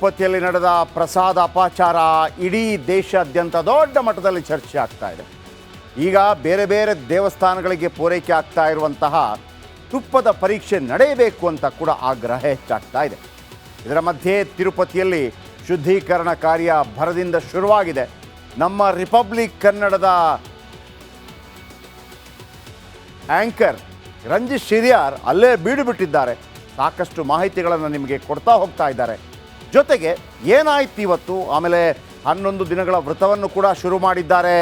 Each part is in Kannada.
ತಿರುಪತಿಯಲ್ಲಿ ನಡೆದ ಪ್ರಸಾದ ಅಪಚಾರ ಇಡೀ ದೇಶಾದ್ಯಂತ ದೊಡ್ಡ ಮಟ್ಟದಲ್ಲಿ ಚರ್ಚೆ ಆಗ್ತಾ ಇದೆ. ಈಗ ಬೇರೆ ಬೇರೆ ದೇವಸ್ಥಾನಗಳಿಗೆ ಪೂರೈಕೆ ಆಗ್ತಾ ಇರುವಂತಹ ತುಪ್ಪದ ಪರೀಕ್ಷೆ ನಡೆಯಬೇಕು ಅಂತ ಕೂಡ ಆಗ್ರಹ ಹೆಚ್ಚಾಗ್ತಾ ಇದೆ. ಇದರ ಮಧ್ಯೆ ತಿರುಪತಿಯಲ್ಲಿ ಶುದ್ಧೀಕರಣ ಕಾರ್ಯ ಭರದಿಂದ ಶುರುವಾಗಿದೆ. ನಮ್ಮ ರಿಪಬ್ಲಿಕ್ ಕನ್ನಡದ ಆಂಕರ್ ರಂಜಿತ್ ಶಿರ್ಯಾರ್ ಅಲ್ಲೇ ಬೀಡು ಬಿಟ್ಟಿದ್ದಾರೆ. ಸಾಕಷ್ಟು ಮಾಹಿತಿಗಳನ್ನು ನಿಮಗೆ ಕೊಡ್ತಾ ಹೋಗ್ತಾ ಇದ್ದಾರೆ. ಜೊತೆಗೆ ಏನಾಯ್ತು ಇವತ್ತು, ಆಮೇಲೆ 11 ದಿನಗಳ ವ್ರತವನ್ನು ಕೂಡ ಶುರು ಮಾಡಿದ್ದಾರೆ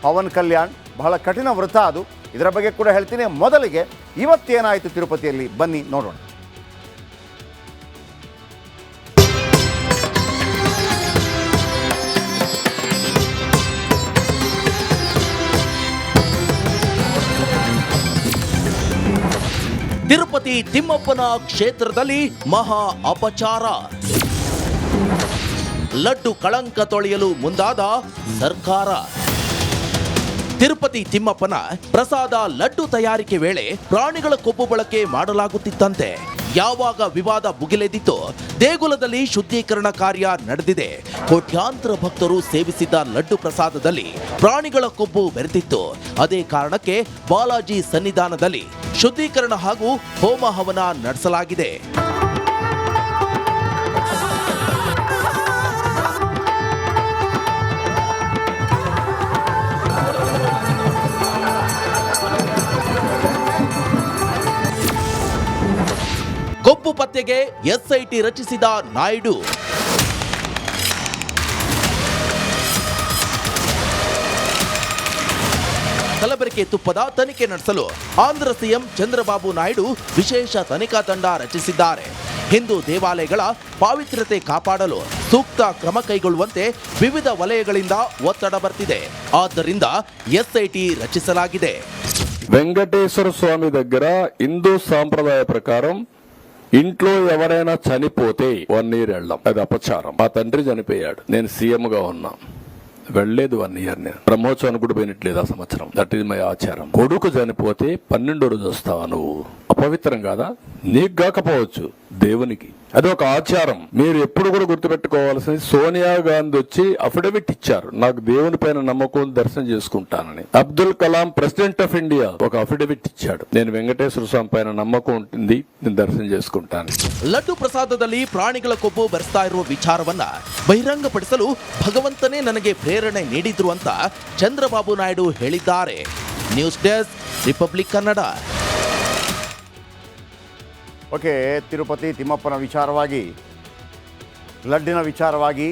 ಪವನ್ ಕಲ್ಯಾಣ್. ಬಹಳ ಕಠಿಣ ವ್ರತ ಅದು, ಇದರ ಬಗ್ಗೆ ಕೂಡ ಹೇಳ್ತೀನಿ. ಮೊದಲಿಗೆ ಇವತ್ತೇನಾಯಿತು ತಿರುಪತಿಯಲ್ಲಿ ಬನ್ನಿ ನೋಡೋಣ. ತಿರುಪತಿ ತಿಮ್ಮಪ್ಪನ ಕ್ಷೇತ್ರದಲ್ಲಿ ಮಹಾ ಅಪಚಾರ. ಲಡ್ಡು ಕಳಂಕ ತೊಳೆಯಲು ಮುಂದಾದ ಸರ್ಕಾರ. ತಿರುಪತಿ ತಿಮ್ಮಪ್ಪನ ಪ್ರಸಾದ ಲಡ್ಡು ತಯಾರಿಕೆ ವೇಳೆ ಪ್ರಾಣಿಗಳ ಕೊಬ್ಬು ಬಳಕೆ ಮಾಡಲಾಗುತ್ತಿತ್ತಂತೆ. ಯಾವಾಗ ವಿವಾದ ಭುಗಿಲೆದ್ದಿತ್ತು, ದೇಗುಲದಲ್ಲಿ ಶುದ್ಧೀಕರಣ ಕಾರ್ಯ ನಡೆದಿದೆ. ಕೋಟ್ಯಾಂತರ ಭಕ್ತರು ಸೇವಿಸಿದ್ದ ಲಡ್ಡು ಪ್ರಸಾದದಲ್ಲಿ ಪ್ರಾಣಿಗಳ ಕೊಬ್ಬು ಬೆರೆತಿತ್ತು. ಅದೇ ಕಾರಣಕ್ಕೆ ಬಾಲಾಜಿ ಸನ್ನಿಧಾನದಲ್ಲಿ ಶುದ್ಧೀಕರಣ ಹಾಗೂ ಹೋಮ ಹವನ ನಡೆಸಲಾಗಿದೆ. ಕೊಬ್ಬು ಪತ್ತೆಗೆ ಎಸ್ಐಟಿ ರಚಿಸಿದ ನಾಯ್ಡು. ಕಲಬೆರಕೆ ತುಪ್ಪದ ತನಿಖೆ ನಡೆಸಲು ಆಂಧ್ರ ಸಿಎಂ ಚಂದ್ರಬಾಬು ನಾಯ್ಡು ವಿಶೇಷ ತನಿಖಾ ತಂಡ ರಚಿಸಿದ್ದಾರೆ. ಹಿಂದೂ ದೇವಾಲಯಗಳ ಪಾವಿತ್ರ್ಯತೆ ಕಾಪಾಡಲು ಸೂಕ್ತ ಕ್ರಮ ಕೈಗೊಳ್ಳುವಂತೆ ವಿವಿಧ ವಲಯಗಳಿಂದ ಒತ್ತಡ ಬರ್ತಿದೆ. ಆದ್ದರಿಂದ ಎಸ್ಐಟಿ రచిಸಲಾಗಿದೆ. వెంకటేశ్వర స్వామి దగ్గర హిందూ సాంప్రదాయ ప్రకారం ఇంట్లో ఎవరైనా చనిపోతే 1 year వెళ్ళాం. అది అపచారం. మా తండ్రి చనిపోయాడు, నేను సీఎం గా ఉన్నా, వెళ్లేదు 1 year. నేను బ్రహ్మోత్సవానికి కూడా పోయినట్లేదు ఆ సంవత్సరం. దట్ ఈజ్ మై ఆచారం. కొడుకు చనిపోతే 12వ రోజు వస్తావా నువ్వు? అపవిత్రం కాదా? నీకు కాకపోవచ్చు, దేవునికి అది ఒక ఆచారం. మీరు ఎప్పుడు కూడా గుర్తుపెట్టుకోవాల్సింది, సోనియా గాంధీ వచ్చి అఫిడవిట్ ఇచ్చారు, నాకు దేవుని పైన నమ్మకం, దర్శనం చేసుకుంటానని. Abdul Kalam president of India ఒక అఫిడవిట్ ఇచ్చాడు, నేను వెంకటేశ్వర స్వామి పైన నమ్మకం ఉంటుంది, నేను దర్శనం చేసుకుంటాను. ಲಡ್ಡು ಪ್ರಸಾದದಲ್ಲಿ ಪ್ರಾಣಿಗಳ ಕೊಬ್ಬು ಬೆರೆಸ್ತಾ ಇರುವ ವಿಚಾರವನ್ನ ಬಹಿರಂಗಪಡಿಸಲು ಭಗವಂತನೇ ನನಗೆ ಪ್ರೇರಣೆ ನೀಡಿದ್ರು ಅಂತ ಚಂದ್ರಬಾಬು ನಾಯ್ಡು ಹೇಳಿದ್ದಾರೆ. News desk, Republic Kannada. Okay, Tirupati ತಿಮ್ಮಪ್ಪನ ವಿಚಾರವಾಗಿ, ಲಡ್ಡಿನ ವಿಚಾರವಾಗಿ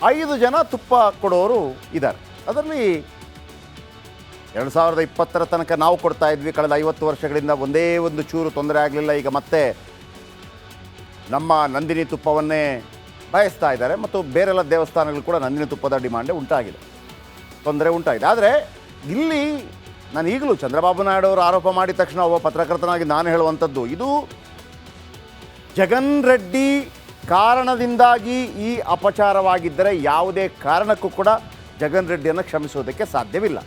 5 ಜನ ತುಪ್ಪ ಕೊಡೋರು ಇದ್ದಾರೆ. ಅದರಲ್ಲಿ 2020 ತನಕ ನಾವು ಕೊಡ್ತಾ ಇದ್ವಿ. ಕಳೆದ 50 ವರ್ಷಗಳಿಂದ ಒಂದೇ ಒಂದು ಚೂರು ತೊಂದರೆ ಆಗಲಿಲ್ಲ. ಈಗ ಮತ್ತೆ ನಮ್ಮ ನಂದಿನಿ ತುಪ್ಪವನ್ನೇ ಬಯಸ್ತಾ ಇದ್ದಾರೆ ಮತ್ತು ಬೇರೆಲ್ಲ ದೇವಸ್ಥಾನಗಳು ಕೂಡ ನಂದಿನಿ ತುಪ್ಪದ ಡಿಮಾಂಡೇ ಉಂಟಾಗಿದೆ, ತೊಂದರೆ ಉಂಟಾಗಿದೆ. ಆದರೆ ಇಲ್ಲಿ ನಾನು ಈಗಲೂ ಚಂದ್ರಬಾಬು ನಾಯ್ಡು ಅವರು ಆರೋಪ ಮಾಡಿದ ತಕ್ಷಣ ಒಬ್ಬ ಪತ್ರಕರ್ತನಾಗಿ ನಾನು ಹೇಳುವಂಥದ್ದು, ಇದು ಜಗನ್ ರೆಡ್ಡಿ ಕಾರಣದಿಂದಾಗಿ ಈ ಅಪಚಾರವಾಗಿದ್ದರೆ ಯಾವುದೇ ಕಾರಣಕ್ಕೂ ಕೂಡ ಜಗನ್ ರೆಡ್ಡಿಯನ್ನು ಕ್ಷಮಿಸುವುದಕ್ಕೆ ಸಾಧ್ಯವಿಲ್ಲ.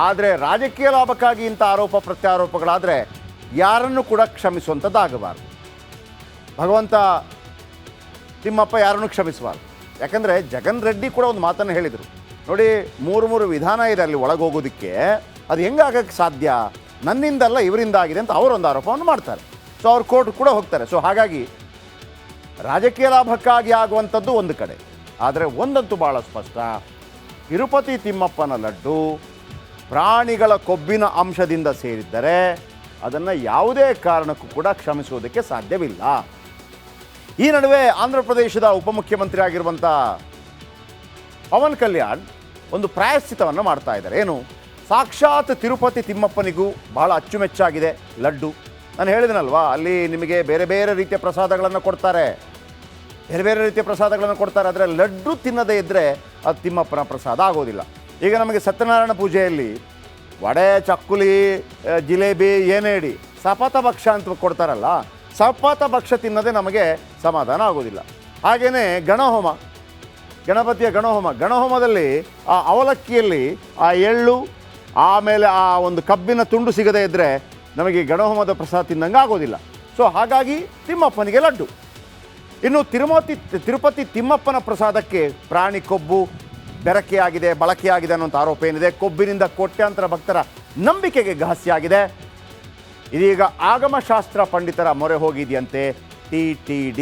ಆದರೆ ರಾಜಕೀಯ ಲಾಭಕ್ಕಾಗಿ ಇಂಥ ಆರೋಪ ಪ್ರತ್ಯಾರೋಪಗಳಾದರೆ ಯಾರನ್ನು ಕೂಡ ಕ್ಷಮಿಸುವಂಥದ್ದಾಗಬಾರ್ದು. ಭಗವಂತ ತಿಮ್ಮಪ್ಪ ಯಾರನ್ನು ಕ್ಷಮಿಸಬಾರ್ದು. ಯಾಕಂದರೆ ಜಗನ್ ರೆಡ್ಡಿ ಕೂಡ ಒಂದು ಮಾತನ್ನು ಹೇಳಿದರು ನೋಡಿ, 3 ವಿಧಾನ ಇದೆ ಅಲ್ಲಿ ಒಳಗೋಗೋದಕ್ಕೆ, ಅದು ಹೆಂಗಾಗಕ್ಕೆ ಸಾಧ್ಯ, ನನ್ನಿಂದಲ್ಲ ಇವರಿಂದ ಆಗಿದೆ ಅಂತ ಅವರೊಂದು ಆರೋಪವನ್ನು ಮಾಡ್ತಾರೆ. ಸೊ ಅವ್ರು ಕೋರ್ಟ್ ಕೂಡ ಹೋಗ್ತಾರೆ. ಸೊ ಹಾಗಾಗಿ ರಾಜಕೀಯ ಲಾಭಕ್ಕಾಗಿ ಆಗುವಂಥದ್ದು ಒಂದು ಕಡೆ. ಆದರೆ ಒಂದಂತೂ ಭಾಳ ಸ್ಪಷ್ಟ, ತಿರುಪತಿ ತಿಮ್ಮಪ್ಪನ ಲಡ್ಡು ಪ್ರಾಣಿಗಳ ಕೊಬ್ಬಿನ ಅಂಶದಿಂದ ಸೇರಿದ್ದರೆ ಅದನ್ನು ಯಾವುದೇ ಕಾರಣಕ್ಕೂ ಕೂಡ ಕ್ಷಮಿಸುವುದಕ್ಕೆ ಸಾಧ್ಯವಿಲ್ಲ. ಈ ನಡುವೆ ಆಂಧ್ರ ಪ್ರದೇಶದ ಉಪಮುಖ್ಯಮಂತ್ರಿ ಆಗಿರುವಂಥ ಪವನ್ ಕಲ್ಯಾಣ್ ಒಂದು ಪ್ರಾಯಶ್ಚಿತವನ್ನು ಮಾಡ್ತಾ ಇದ್ದಾರೆ. ಏನು, ಸಾಕ್ಷಾತ್ ತಿರುಪತಿ ತಿಮ್ಮಪ್ಪನಿಗೂ ಬಹಳ ಅಚ್ಚುಮೆಚ್ಚಾಗಿದೆ ಲಡ್ಡು. ನಾನು ಹೇಳಿದನಲ್ವಾ, ಅಲ್ಲಿ ನಿಮಗೆ ಬೇರೆ ಬೇರೆ ರೀತಿಯ ಪ್ರಸಾದಗಳನ್ನು ಕೊಡ್ತಾರೆ, ಆದರೆ ಲಡ್ಡು ತಿನ್ನದೇ ಇದ್ದರೆ ಅದು ತಿಮ್ಮಪ್ಪನ ಪ್ರಸಾದ ಆಗೋದಿಲ್ಲ. ಈಗ ನಮಗೆ ಸತ್ಯನಾರಾಯಣ ಪೂಜೆಯಲ್ಲಿ ವಡೆ, ಚಕ್ಕುಲಿ, ಜಿಲೇಬಿ, ಏನೇಡಿ ಸಪಾತ ಭಕ್ಷ್ಯ ಅಂತ ಕೊಡ್ತಾರಲ್ಲ, ಸಪಾತ ಭಕ್ಷ್ಯ ತಿನ್ನದೇ ನಮಗೆ ಸಮಾಧಾನ ಆಗೋದಿಲ್ಲ. ಹಾಗೆಯೇ ಗಣಹೋಮ, ಗಣಪತಿಯ ಗಣಹೋಮದಲ್ಲಿ ಆ ಅವಲಕ್ಕಿಯಲ್ಲಿ ಆ ಎಳ್ಳು ಆಮೇಲೆ ಆ ಒಂದು ಕಬ್ಬಿನ ತುಂಡು ಸಿಗದೇ ಇದ್ದರೆ ನಮಗೆ ಗಣಹೋಮದ ಪ್ರಸಾದ ತಿಂದಂಗೆ ಆಗೋದಿಲ್ಲ. ಸೊ ಹಾಗಾಗಿ ತಿಮ್ಮಪ್ಪನಿಗೆ ಲಡ್ಡು. ಇನ್ನು ತಿರುಪತಿ ತಿಮ್ಮಪ್ಪನ ಪ್ರಸಾದಕ್ಕೆ ಪ್ರಾಣಿ ಕೊಬ್ಬು ಬೆರಕೆಯಾಗಿದೆ, ಬಳಕೆಯಾಗಿದೆ ಅನ್ನೋಂಥ ಆರೋಪ ಏನಿದೆ. ಕೊಬ್ಬಿನಿಂದ ಕೋಟ್ಯಾಂತರ ಭಕ್ತರ ನಂಬಿಕೆಗೆ ಘಾಸಿಯಾಗಿದೆ. ಇದೀಗ ಆಗಮಶಾಸ್ತ್ರ ಪಂಡಿತರ ಮೊರೆ ಹೋಗಿದೆಯಂತೆ TTD.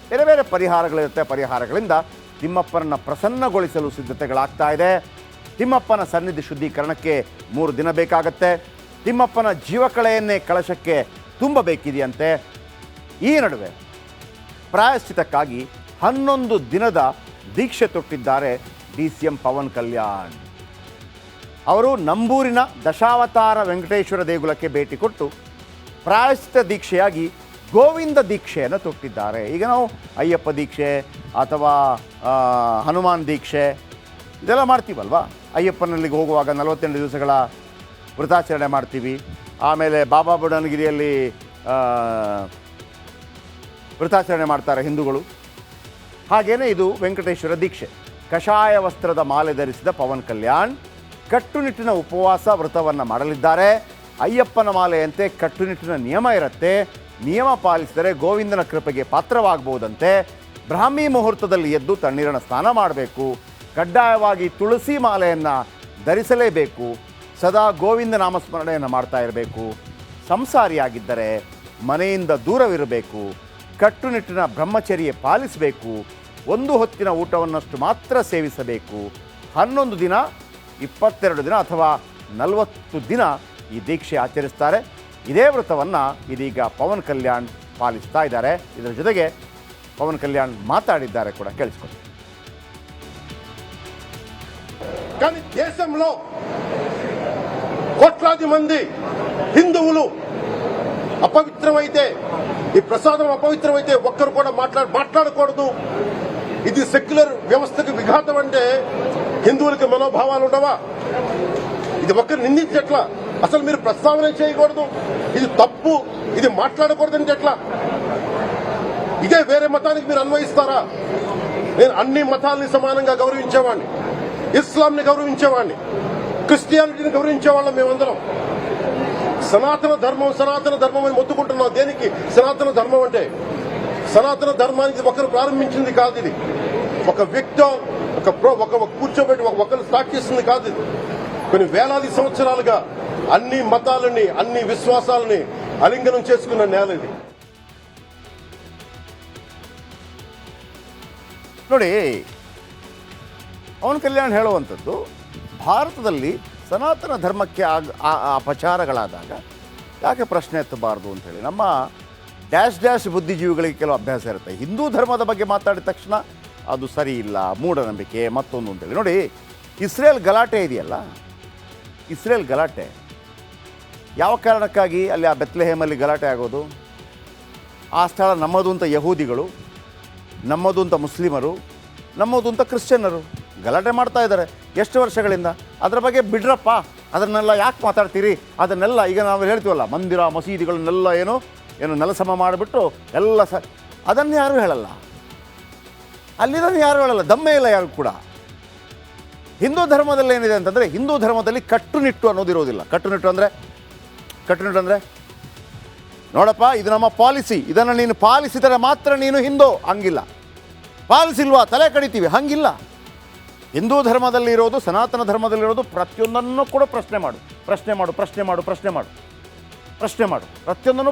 ಬೇರೆ ಬೇರೆ ಪರಿಹಾರಗಳಿರುತ್ತೆ. ಪರಿಹಾರಗಳಿಂದ ತಿಮ್ಮಪ್ಪನನ್ನು ಪ್ರಸನ್ನಗೊಳಿಸಲು ಸಿದ್ಧತೆಗಳಾಗ್ತಾ ಇದೆ. ತಿಮ್ಮಪ್ಪನ ಸನ್ನಿಧಿ ಶುದ್ಧೀಕರಣಕ್ಕೆ 3 ದಿನ ಬೇಕಾಗತ್ತೆ. ತಿಮ್ಮಪ್ಪನ ಜೀವಕಳೆಯನ್ನೇ ಕಳಶಕ್ಕೆ ತುಂಬಬೇಕಿದೆಯಂತೆ. ಈ ನಡುವೆ ಪ್ರಾಯಶ್ಚಿತಕ್ಕಾಗಿ 11 ದಿನದ ದೀಕ್ಷೆ ತೊಟ್ಟಿದ್ದಾರೆ DCM ಪವನ್ ಕಲ್ಯಾಣ್. ಅವರು ನಂಬೂರಿನ ದಶಾವತಾರ ವೆಂಕಟೇಶ್ವರ ದೇಗುಲಕ್ಕೆ ಭೇಟಿ ಕೊಟ್ಟು ಪ್ರಾಯಶ್ಚಿತ ದೀಕ್ಷೆಯಾಗಿ ಗೋವಿಂದ ದೀಕ್ಷೆಯನ್ನು ತೊಟ್ಟಿದ್ದಾರೆ. ಈಗ ನಾವು ಅಯ್ಯಪ್ಪ ದೀಕ್ಷೆ ಅಥವಾ ಹನುಮಾನ್ ದೀಕ್ಷೆ ಇದೆಲ್ಲ ಮಾಡ್ತೀವಲ್ವ. ಅಯ್ಯಪ್ಪನಲ್ಲಿಗೆ ಹೋಗುವಾಗ 48 ದಿವಸಗಳ ವ್ರತಾಚರಣೆ ಮಾಡ್ತೀವಿ. ಆಮೇಲೆ ಬಾಬಾ ಬುಡನಗಿರಿಯಲ್ಲಿ ವ್ರತಾಚರಣೆ ಮಾಡ್ತಾರೆ ಹಿಂದೂಗಳು. ಹಾಗೇನೇ ಇದು ವೆಂಕಟೇಶ್ವರ ದೀಕ್ಷೆ. ಕಷಾಯ ವಸ್ತ್ರದ ಮಾಲೆ ಧರಿಸಿದ ಪವನ್ ಕಲ್ಯಾಣ್ ಕಟ್ಟುನಿಟ್ಟಿನ ಉಪವಾಸ ವ್ರತವನ್ನು ಮಾಡಲಿದ್ದಾರೆ. ಅಯ್ಯಪ್ಪನ ಮಾಲೆಯಂತೆ ಕಟ್ಟುನಿಟ್ಟಿನ ನಿಯಮ ಇರುತ್ತೆ. ನಿಯಮ ಪಾಲಿಸಿದರೆ ಗೋವಿಂದನ ಕೃಪೆಗೆ ಪಾತ್ರವಾಗಬಹುದಂತೆ. ಬ್ರಾಹ್ಮಿ ಮುಹೂರ್ತದಲ್ಲಿ ಎದ್ದು ತಣ್ಣೀರಿನ ಸ್ನಾನ ಮಾಡಬೇಕು. ಕಡ್ಡಾಯವಾಗಿ ತುಳಸಿ ಮಾಲೆಯನ್ನು ಧರಿಸಲೇಬೇಕು. ಸದಾ ಗೋವಿಂದ ನಾಮಸ್ಮರಣೆಯನ್ನು ಮಾಡ್ತಾ ಇರಬೇಕು. ಸಂಸಾರಿಯಾಗಿದ್ದರೆ ಮನೆಯಿಂದ ದೂರವಿರಬೇಕು. ಕಟ್ಟುನಿಟ್ಟಿನ ಬ್ರಹ್ಮಚರ್ಯ ಪಾಲಿಸಬೇಕು. 1 ಹೊತ್ತಿನ ಊಟವನ್ನಷ್ಟು ಮಾತ್ರ ಸೇವಿಸಬೇಕು. 11 ದಿನ, 22 ದಿನ ಅಥವಾ 40 ದಿನ ಈ ದೀಕ್ಷೆ ಆಚರಿಸ್ತಾರೆ. ಇದೇ ವ್ರತವನ್ನು ಇದೀಗ ಪವನ್ ಕಲ್ಯಾಣ್ ಪಾಲಿಸ್ತಾ ಇದ್ದಾರೆ. ಇದರ ಜೊತೆಗೆ ಪವನ್ ಕಲ್ಯಾಣ್ ಮಾತಾಡಿದ್ದಾರೆ ಕೂಡ, ಕೇಳಿಸ್ಕೊಳ್ಳಿ. కానీ దేశంలో కోట్లాది మంది హిందువులు అపవిత్రమైతే, ఈ ప్రసాదం అపవిత్రమైతే ఒక్కరు కూడా మాట్లాడకూడదు. ఇది సెక్యులర్ వ్యవస్థకు విఘాతం అంటే హిందువులకి మనోభావాలు ఉండవా? ఇది ఒక్కరు నిందించట్లా. అసలు మీరు ప్రస్తావన చేయకూడదు, ఇది తప్పు, ఇది మాట్లాడకూడదంటే ఎట్లా? ఇదే వేరే మతానికి మీరు అన్వయిస్తారా? నేను అన్ని మతాలని సమానంగా గౌరవించేవాడిని. ఇస్లాంని గౌరవించేవాడిని, క్రిస్టియానిటీని గౌరవించేవాళ్ళం మేమందరం. సనాతన ధర్మం అని మొత్తుకుంటున్నాం. దేనికి సనాతన ధర్మం అంటే? సనాతన ధర్మానికి ఒకరు ప్రారంభించింది కాదు. ఇది ఒక వ్యక్తి ఒక కూర్చోబెట్టి ఒకరు స్టార్ట్ చేసింది కాదు. ఇది కొన్ని వేలాది సంవత్సరాలుగా అన్ని మతాలని, అన్ని విశ్వాసాలని అలింగనం చేసుకున్న నేల ఇది. ನೋಡಿ, ಪವನ್ ಕಲ್ಯಾಣ್ ಹೇಳುವಂಥದ್ದು, ಭಾರತದಲ್ಲಿ ಸನಾತನ ಧರ್ಮಕ್ಕೆ ಅಪಚಾರಗಳಾದಾಗ ಯಾಕೆ ಪ್ರಶ್ನೆ ಎತ್ತಬಾರ್ದು ಅಂಥೇಳಿ. ನಮ್ಮ ಡ್ಯಾಶ್ ಬುದ್ಧಿಜೀವಿಗಳಿಗೆ ಕೆಲವು ಅಭ್ಯಾಸ ಇರುತ್ತೆ. ಹಿಂದೂ ಧರ್ಮದ ಬಗ್ಗೆ ಮಾತಾಡಿದ ತಕ್ಷಣ ಅದು ಸರಿ ಇಲ್ಲ, ಮೂಢನಂಬಿಕೆ, ಮತ್ತೊಂದು ಅಂತೇಳಿ. ನೋಡಿ, ಇಸ್ರೇಲ್ ಗಲಾಟೆ ಇದೆಯಲ್ಲ, ಇಸ್ರೇಲ್ ಗಲಾಟೆ ಯಾವ ಕಾರಣಕ್ಕಾಗಿ ಅಲ್ಲಿ ಆ ಬೆತ್ಲೆಹೇಮಲ್ಲಿ ಗಲಾಟೆ ಆಗೋದು? ಆ ಸ್ಥಳ ನಮ್ಮದು ಅಂತ ಯಹೂದಿಗಳು, ನಮ್ಮದು ಅಂತ ಮುಸ್ಲಿಮರು, ನಮ್ಮದು ಅಂತ ಕ್ರಿಶ್ಚಿಯನ್ನರು ಗಲಾಟೆ ಮಾಡ್ತಾ ಇದ್ದಾರೆ ಎಷ್ಟು ವರ್ಷಗಳಿಂದ. ಅದರ ಬಗ್ಗೆ ಬಿಡ್ರಪ್ಪ, ಅದನ್ನೆಲ್ಲ ಯಾಕೆ ಮಾತಾಡ್ತೀರಿ? ಅದನ್ನೆಲ್ಲ ಈಗ ನಾವು ಹೇಳ್ತೀವಲ್ಲ, ಮಂದಿರ ಮಸೀದಿಗಳನ್ನೆಲ್ಲ ಏನು ನೆಲಸಮ ಮಾಡಿಬಿಟ್ಟು ಎಲ್ಲ ಅದನ್ನು ಯಾರೂ ಹೇಳಲ್ಲ. ಅಲ್ಲಿರೋದು ಯಾರು ಹೇಳಲ್ಲ, ದಮ್ಮೇ ಇಲ್ಲ ಯಾರು ಕೂಡ. ಹಿಂದೂ ಧರ್ಮದಲ್ಲಿ ಏನಿದೆ ಅಂತಂದರೆ, ಹಿಂದೂ ಧರ್ಮದಲ್ಲಿ ಕಟ್ಟುನಿಟ್ಟು ಅನ್ನೋದಿರೋದಿಲ್ಲ. ಕಟ್ಟುನಿಟ್ಟು ಅಂದರೆ ನೋಡಪ್ಪ, ಇದು ನಮ್ಮ ಪಾಲಿಸಿ, ಇದನ್ನು ನೀನು ಪಾಲಿಸಿದರೆ ಮಾತ್ರ ನೀನು ಹಿಂದೂ, ಹಂಗಿಲ್ಲ. ಪಾಲಿಸಿಲ್ವಾ ತಲೆ ಕಡಿತೀವಿ, ಹಂಗಿಲ್ಲ. ಹಿಂದೂ ಧರ್ಮದಲ್ಲಿ ಇರೋದು, ಸನಾತನ ಧರ್ಮದಲ್ಲಿರೋದು ಪ್ರತಿಯೊಂದನ್ನು ಕೂಡ ಪ್ರಶ್ನೆ ಮಾಡು, ಪ್ರತಿಯೊಂದನ್ನು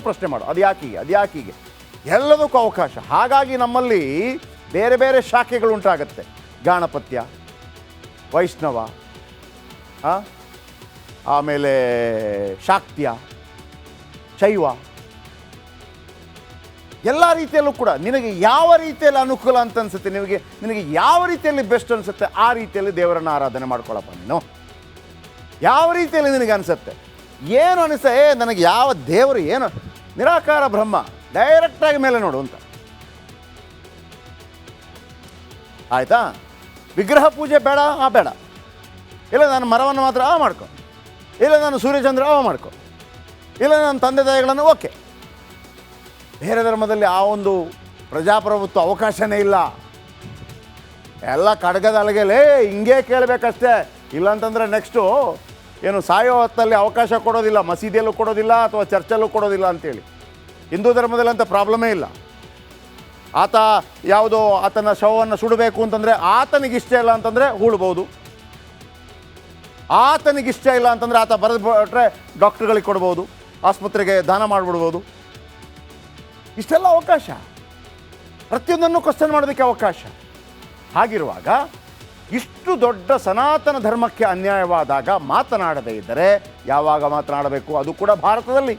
ಪ್ರಶ್ನೆ ಮಾಡು. ಅದು ಯಾಕೀಗೆ ಎಲ್ಲದಕ್ಕೂ ಅವಕಾಶ. ಹಾಗಾಗಿ ನಮ್ಮಲ್ಲಿ ಬೇರೆ ಬೇರೆ ಶಾಖೆಗಳು ಉಂಟಾಗತ್ತೆ. ಗಾಣಪತ್ಯ, ವೈಷ್ಣವ, ಆಮೇಲೆ ಶಾಕ್ತ್ಯ, ಶೈವ, ಎಲ್ಲ ರೀತಿಯಲ್ಲೂ ಕೂಡ ನಿನಗೆ ಯಾವ ರೀತಿಯಲ್ಲಿ ಅನುಕೂಲ ಅಂತ ಅನಿಸುತ್ತೆ, ನಿನಗೆ ಯಾವ ರೀತಿಯಲ್ಲಿ ಬೆಸ್ಟ್ ಅನಿಸುತ್ತೆ, ಆ ರೀತಿಯಲ್ಲಿ ದೇವರನ್ನು ಆರಾಧನೆ ಮಾಡ್ಕೊಳ್ಳಪ್ಪ. ನೀನು ಯಾವ ರೀತಿಯಲ್ಲಿ ನಿನಗೆ ಅನಿಸುತ್ತೆ, ಏನು ಅನಿಸ ನನಗೆ ಯಾವ ದೇವರು, ಏನು ನಿರಾಕಾರ ಬ್ರಹ್ಮ, ಡೈರೆಕ್ಟಾಗಿ ಮೇಲೆ ನೋಡು ಅಂತ. ಆಯಿತಾ? ವಿಗ್ರಹ ಪೂಜೆ ಬೇಡ, ಬೇಡ. ಇಲ್ಲ ನಾನು ಮರವನ್ನು ಮಾತ್ರ ಮಾಡ್ಕೊ, ಇಲ್ಲ ನಾನು ಸೂರ್ಯಚಂದ್ರ ಮಾಡ್ಕೊ, ಇಲ್ಲ ನನ್ನ ತಂದೆ ತಾಯಿಗಳನ್ನು ಓಕೆ. ಬೇರೆ ಧರ್ಮದಲ್ಲಿ ಆ ಒಂದು ಪ್ರಜಾಪ್ರಭುತ್ವ ಅವಕಾಶನೇ ಇಲ್ಲ. ಎಲ್ಲ ಕಡಗದ ಅಲಗೆಲೇ ಹಿಂಗೆ ಕೇಳಬೇಕಷ್ಟೇ. ಇಲ್ಲಾಂತಂದರೆ ನೆಕ್ಸ್ಟು ಏನು ಸಾಯೋ ಹೊತ್ತಲ್ಲಿ ಅವಕಾಶ ಕೊಡೋದಿಲ್ಲ, ಮಸೀದಿಯಲ್ಲೂ ಕೊಡೋದಿಲ್ಲ ಅಥವಾ ಚರ್ಚಲ್ಲೂ ಕೊಡೋದಿಲ್ಲ ಅಂತೇಳಿ. ಹಿಂದೂ ಧರ್ಮದಲ್ಲಿ ಅಂತ ಪ್ರಾಬ್ಲಮೇ ಇಲ್ಲ. ಆತ ಯಾವುದೋ ಆತನ ಶವವನ್ನು ಸುಡಬೇಕು ಅಂತಂದರೆ ಆತನಿಗಿಷ್ಟ ಇಲ್ಲ ಅಂತಂದರೆ ಹೂಳ್ಬೋದು, ಆತನಿಗಿಷ್ಟ ಇಲ್ಲ ಅಂತಂದರೆ ಆತ ಬರೆದು ಬಿಟ್ರೆ ಡಾಕ್ಟ್ರುಗಳಿಗೆ ಕೊಡ್ಬೋದು, ಆಸ್ಪತ್ರೆಗೆ ದಾನ ಮಾಡಿಬಿಡ್ಬೋದು. ಇಷ್ಟೆಲ್ಲ ಅವಕಾಶ, ಪ್ರತಿಯೊಂದನ್ನು ಕ್ವಶನ್ ಮಾಡೋದಕ್ಕೆ ಅವಕಾಶ. ಹಾಗಿರುವಾಗ ಇಷ್ಟು ದೊಡ್ಡ ಸನಾತನ ಧರ್ಮಕ್ಕೆ ಅನ್ಯಾಯವಾದಾಗ ಮಾತನಾಡದೇ ಇದ್ದರೆ ಯಾವಾಗ ಮಾತನಾಡಬೇಕು? ಅದು ಕೂಡ ಭಾರತದಲ್ಲಿ.